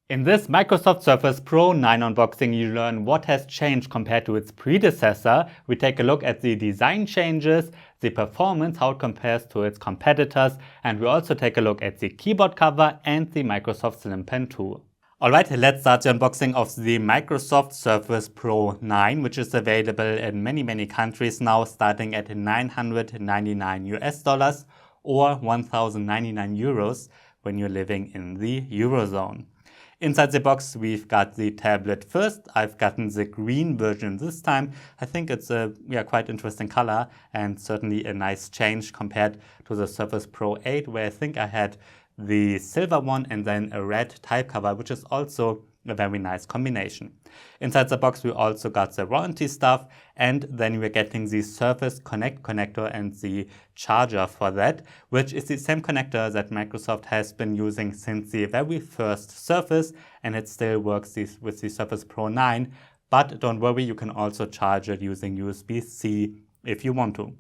In this Microsoft Surface Pro 9 unboxing, you learn what has changed compared to its predecessor. We take a look at the design changes, the performance, how it compares to its competitors, and we also take a look at the keyboard cover and the Microsoft Slim Pen 2. Alright, let's start the unboxing of the Microsoft Surface Pro 9, which is available in many countries now, starting at $999 or 1,099 euros when you're living in the Eurozone. Inside the box, we've got the tablet first. I've gotten the green version this time. I think it's a quite interesting color and certainly a nice change compared to the Surface Pro 8, where I think I had the silver one and then a red type cover, which is also a very nice combination. Inside the box, we also got the warranty stuff, and then we're getting the Surface Connect connector and the charger for that, which is the same connector that Microsoft has been using since the very first Surface, and it still works with the Surface Pro 9. But don't worry, you can also charge it using USB-C if you want to.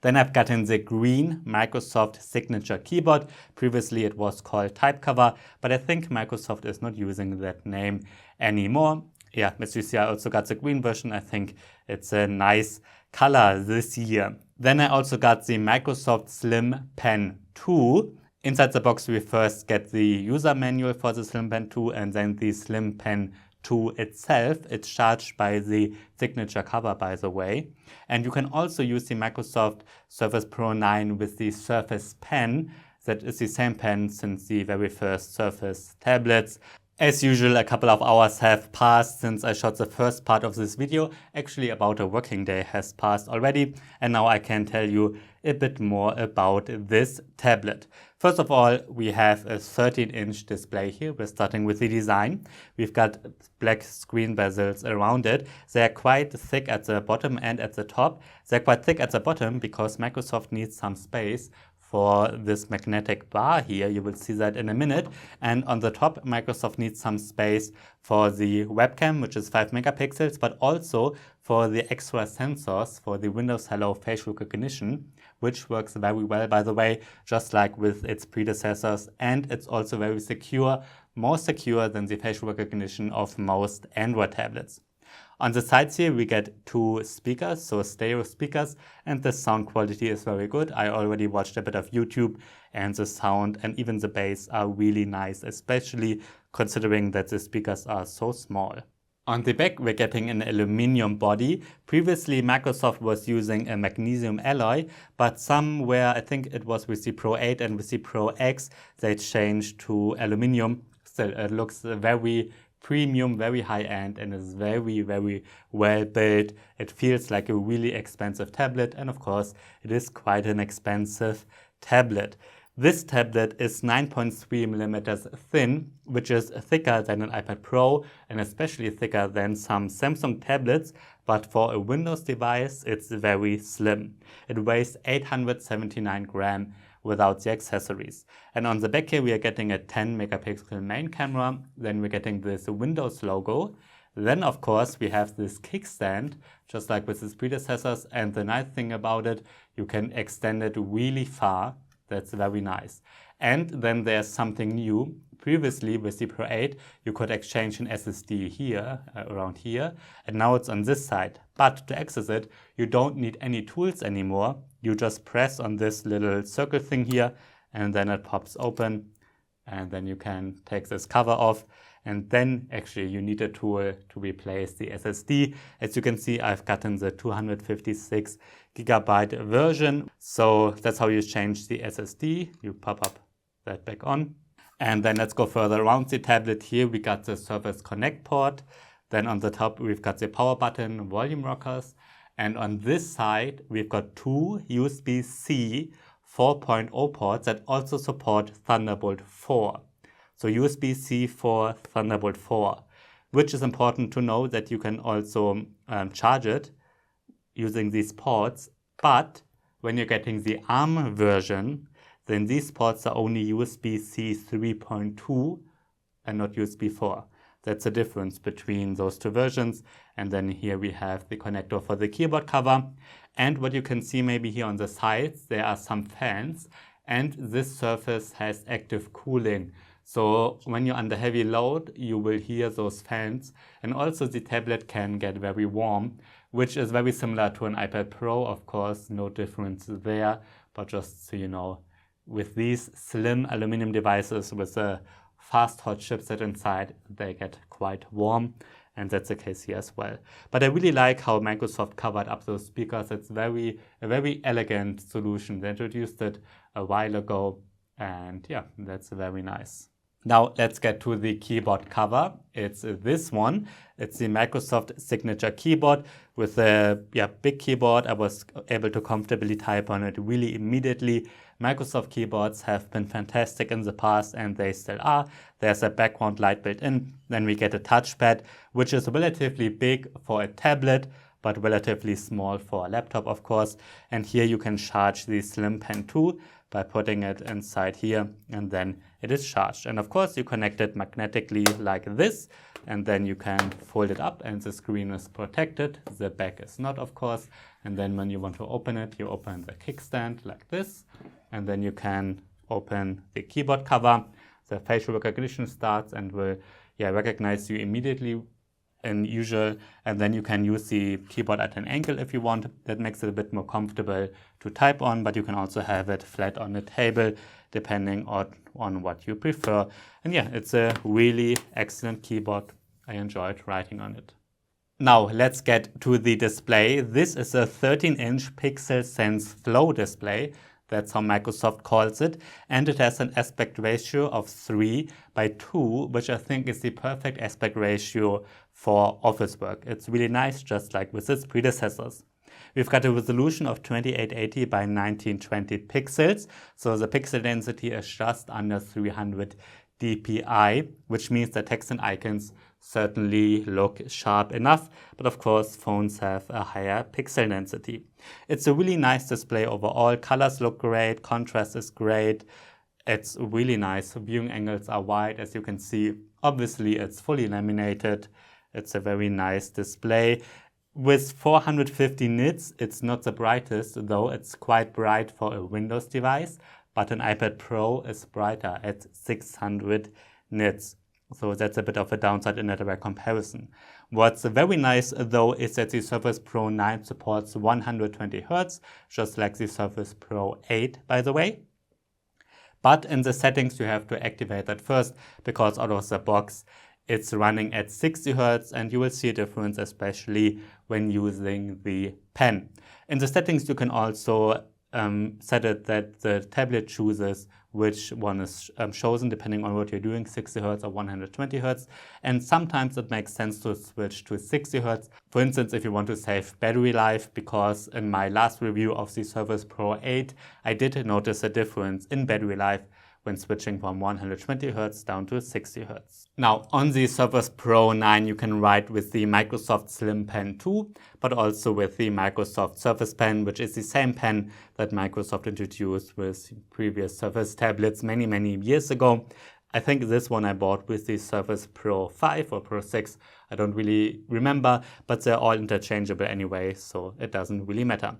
Then I've gotten the green Microsoft Signature keyboard. Previously it was called Typecover, but I think Microsoft is not using that name anymore. Yeah, as you see, I also got the green version. I think it's a nice color this year. Then I also got the Microsoft Slim Pen 2. Inside the box we first get the user manual for the Slim Pen 2 and then the Slim Pen 2 itself. It's charged by the Signature cover, by the way. And you can also use the Microsoft Surface Pro 9 with the Surface Pen. That is the same pen since the very first Surface tablets. As usual, a couple of hours have passed since I shot the first part of this video. Actually, about a working day has passed already, and now I can tell you a bit more about this tablet. First of all, we have a 13-inch display here. We're starting with the design. We've got black screen bezels around it. They're quite thick at the bottom and at the top. They're quite thick at the bottom because Microsoft needs some space for this magnetic bar here. You will see that in a minute. And on the top, Microsoft needs some space for the webcam, which is 5 megapixels, but also for the extra sensors for the Windows Hello facial recognition, which works very well, by the way, just like with its predecessors. And it's also very secure, more secure than the facial recognition of most Android tablets. On the sides here, we get two speakers, so stereo speakers, and the sound quality is very good. I already watched a bit of YouTube, and the sound and even the bass are really nice, especially considering that the speakers are so small. On the back, we're getting an aluminum body. Previously, Microsoft was using a magnesium alloy, but somewhere, I think it was with the Pro 8 and with the Pro X, they changed to aluminum. Still, it looks very premium, very high-end, and is very well built. It feels like a really expensive tablet, and of course it is quite an expensive tablet. This tablet is 9.3 millimeters thin, which is thicker than an iPad Pro and especially thicker than some Samsung tablets, but for a Windows device it's very slim. It weighs 879 grams without the accessories. And on the back here we are getting a 10 megapixel main camera, then we're getting this Windows logo. Then of course we have this kickstand, just like with its predecessors, and the nice thing about it, you can extend it really far. That's very nice. And then there's something new. Previously with the Pro 8 you could exchange an SSD here, around here, and now it's on this side. But to access it, you don't need any tools anymore. You just press on this little circle thing here and then it pops open, and then you can take this cover off, and then actually you need a tool to replace the SSD. As you can see, I've gotten the 256 gigabyte version. So that's how you change the SSD. You pop up that back on. And then let's go further around the tablet. Here we got the Surface Connect port. Then on the top we've got the power button, volume rockers. And on this side we've got two USB-C 4.0 ports that also support Thunderbolt 4. So USB-C for Thunderbolt 4, which is important to know that you can also charge it using these ports. But when you're getting the ARM version, then these ports are only USB-C 3.2 and not USB 4. That's the difference between those two versions. And then here we have the connector for the keyboard cover. And what you can see maybe here on the sides, there are some fans. And this surface has active cooling. So when you're under heavy load, you will hear those fans. And also the tablet can get very warm, which is very similar to an iPad Pro, of course, no difference there. But just so you know, with these slim aluminum devices with a fast hot chipset inside, they get quite warm. And that's the case here as well. But I really like how Microsoft covered up those speakers. It's a very elegant solution. They introduced it a while ago, and yeah, that's very nice. Now let's get to the keyboard cover. It's this one. It's the Microsoft Signature keyboard with a big keyboard. I was able to comfortably type on it really immediately. Microsoft keyboards have been fantastic in the past, and they still are. There's a background light built in. Then we get a touchpad, which is relatively big for a tablet, but relatively small for a laptop, of course. And here you can charge the Slim Pen 2 by putting it inside here, and then it is charged. And of course, you connect it magnetically like this, and then you can fold it up and the screen is protected. The back is not, of course. And then when you want to open it, you open the kickstand like this, and then you can open the keyboard cover. The facial recognition starts and will recognize you immediately in usual, and then you can use the keyboard at an angle if you want. That makes it a bit more comfortable to type on, but you can also have it flat on the table depending on what you prefer. And yeah, it's a really excellent keyboard. I enjoyed writing on it. Now let's get to the display. This is a 13-inch Pixel Sense Flow display. That's how Microsoft calls it. And it has an aspect ratio of 3:2, which I think is the perfect aspect ratio for office work. It's really nice, just like with its predecessors. We've got a resolution of 2880 by 1920 pixels. So the pixel density is just under 300 dpi, which means that text and icons certainly look sharp enough, but of course phones have a higher pixel density. It's a really nice display overall. Colors look great, contrast is great. It's really nice. Viewing angles are wide, as you can see. Obviously it's fully laminated. It's a very nice display. With 450 nits, it's not the brightest, though it's quite bright for a Windows device, but an iPad Pro is brighter at 600 nits. So that's a bit of a downside in a direct comparison. What's very nice though is that the Surface Pro 9 supports 120 Hz, just like the Surface Pro 8, by the way. But in the settings you have to activate that first, because out of the box it's running at 60 Hz, and you will see a difference especially when using the pen. In the settings you can also set it that the tablet chooses which one is chosen depending on what you're doing, 60 Hz or 120 Hz. And sometimes it makes sense to switch to 60 Hz. For instance, if you want to save battery life, because in my last review of the Surface Pro 8, I did notice a difference in battery life when switching from 120 Hz down to 60 Hz. Now, on the Surface Pro 9, you can write with the Microsoft Slim Pen 2, but also with the Microsoft Surface Pen, which is the same pen that Microsoft introduced with previous Surface tablets many years ago. I think this one I bought with the Surface Pro 5 or Pro 6. I don't really remember, but they're all interchangeable anyway, so it doesn't really matter.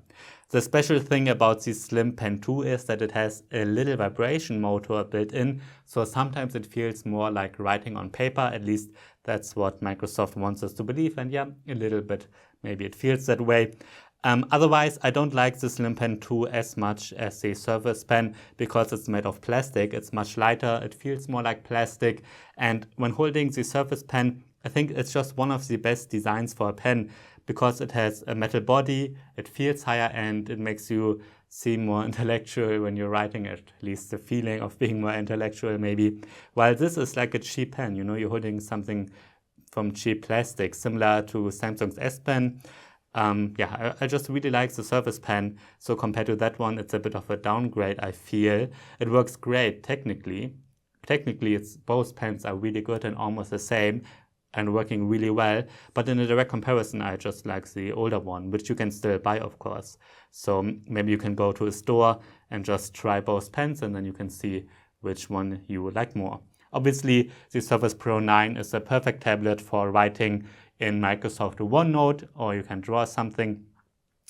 The special thing about the Slim Pen 2 is that it has a little vibration motor built in, so sometimes it feels more like writing on paper. At least that's what Microsoft wants us to believe, and yeah, a little bit maybe it feels that way. Otherwise, I don't like the Slim Pen 2 as much as the Surface Pen because it's made of plastic. It's much lighter, it feels more like plastic, and when holding the Surface Pen, I think it's just one of the best designs for a pen because it has a metal body, it feels higher, and it makes you seem more intellectual when you're writing it, at least the feeling of being more intellectual maybe. While this is like a cheap pen, you know, you're holding something from cheap plastic, similar to Samsung's S Pen. I just really like the Surface Pen, so compared to that one, it's a bit of a downgrade, I feel. It works great technically. Technically, both pens are really good and almost the same and working really well, but in a direct comparison, I just like the older one, which you can still buy, of course. So maybe you can go to a store and just try both pens, and then you can see which one you would like more. Obviously, the Surface Pro 9 is a perfect tablet for writing in Microsoft OneNote, or you can draw something.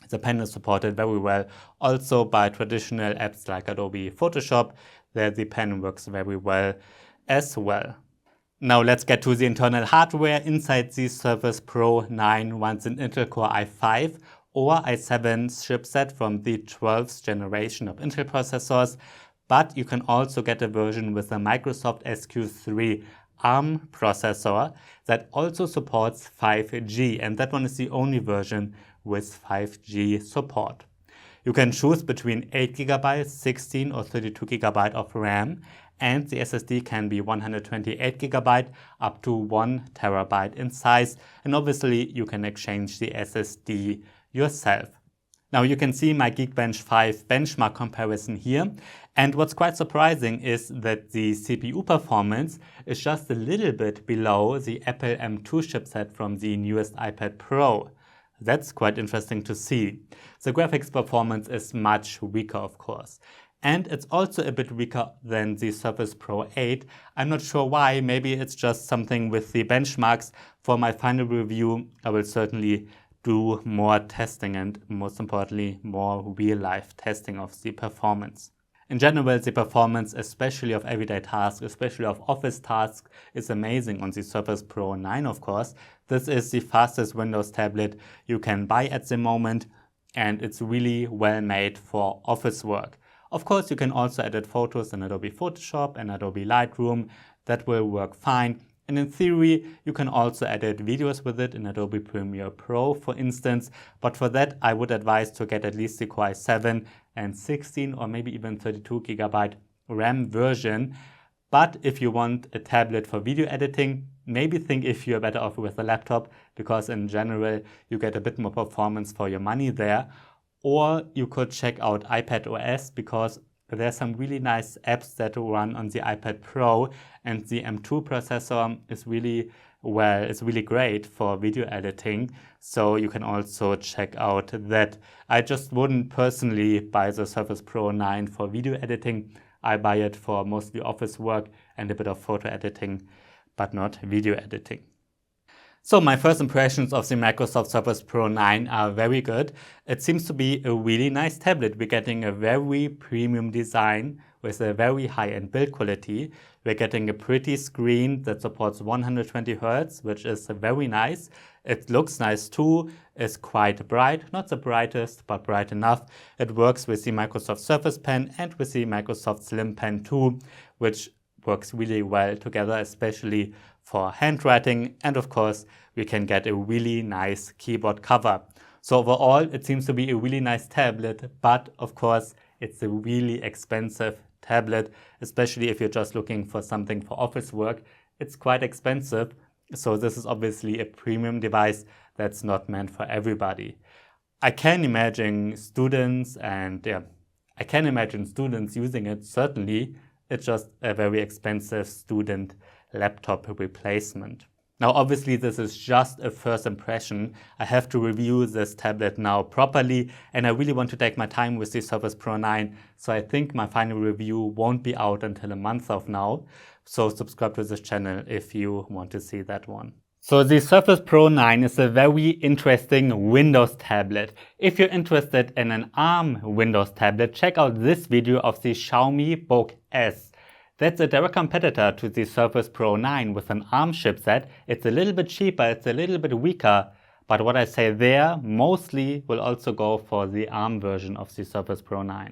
The pen is supported very well also by traditional apps like Adobe Photoshop. There the pen works very well. as well. Now let's get to the internal hardware. Inside the Surface Pro 9 runs an Intel Core i5 or i7 chipset from the 12th generation of Intel processors, but you can also get a version with a Microsoft SQ3 ARM processor that also supports 5G, and that one is the only version with 5G support. You can choose between 8GB, 16 or 32GB of RAM, and the SSD can be 128GB up to 1TB in size, and obviously you can exchange the SSD yourself. Now you can see my Geekbench 5 benchmark comparison here, and what's quite surprising is that the CPU performance is just a little bit below the Apple M2 chipset from the newest iPad Pro. That's quite interesting to see. The graphics performance is much weaker, of course. And it's also a bit weaker than the Surface Pro 8. I'm not sure why, maybe it's just something with the benchmarks. For my final review, I will certainly do more testing and, most importantly, more real-life testing of the performance. In general, the performance, especially of everyday tasks, especially of office tasks, is amazing on the Surface Pro 9, of course. This is the fastest Windows tablet you can buy at the moment, and it's really well made for office work. Of course, you can also edit photos in Adobe Photoshop and Adobe Lightroom. That will work fine. And in theory, you can also edit videos with it in Adobe Premiere Pro, for instance. But for that, I would advise to get at least the Core i7 and 16 or maybe even 32GB RAM version. But if you want a tablet for video editing, maybe think if you're better off with a laptop, because in general, you get a bit more performance for your money there. Or you could check out iPadOS, because there's some really nice apps that run on the iPad Pro, and the M2 processor is really great for video editing. So you can also check out that. I just wouldn't personally buy the Surface Pro 9 for video editing. I buy it for mostly office work and a bit of photo editing, but not video editing. So my first impressions of the Microsoft Surface Pro 9 are very good. It seems to be a really nice tablet. We're getting a very premium design with a very high-end build quality. We're getting a pretty screen that supports 120Hz, which is very nice. It looks nice too. It's quite bright, not the brightest, but bright enough. It works with the Microsoft Surface Pen and with the Microsoft Slim Pen 2, which works really well together, especially for handwriting. And of course, we can get a really nice keyboard cover. So overall, it seems to be a really nice tablet, but of course, it's a really expensive tablet, especially if you're just looking for something for office work. It's quite expensive. So this is obviously a premium device that's not meant for everybody. I can imagine students using it, certainly. It's just a very expensive student laptop replacement. Now, obviously, this is just a first impression. I have to review this tablet now properly, and I really want to take my time with the Surface Pro 9, so I think my final review won't be out until a month from now. So subscribe to this channel if you want to see that one. So the Surface Pro 9 is a very interesting Windows tablet. If you're interested in an ARM Windows tablet, check out this video of the Xiaomi Book S. That's a direct competitor to the Surface Pro 9 with an ARM chipset. It's a little bit cheaper, it's a little bit weaker, but what I say there mostly will also go for the ARM version of the Surface Pro 9.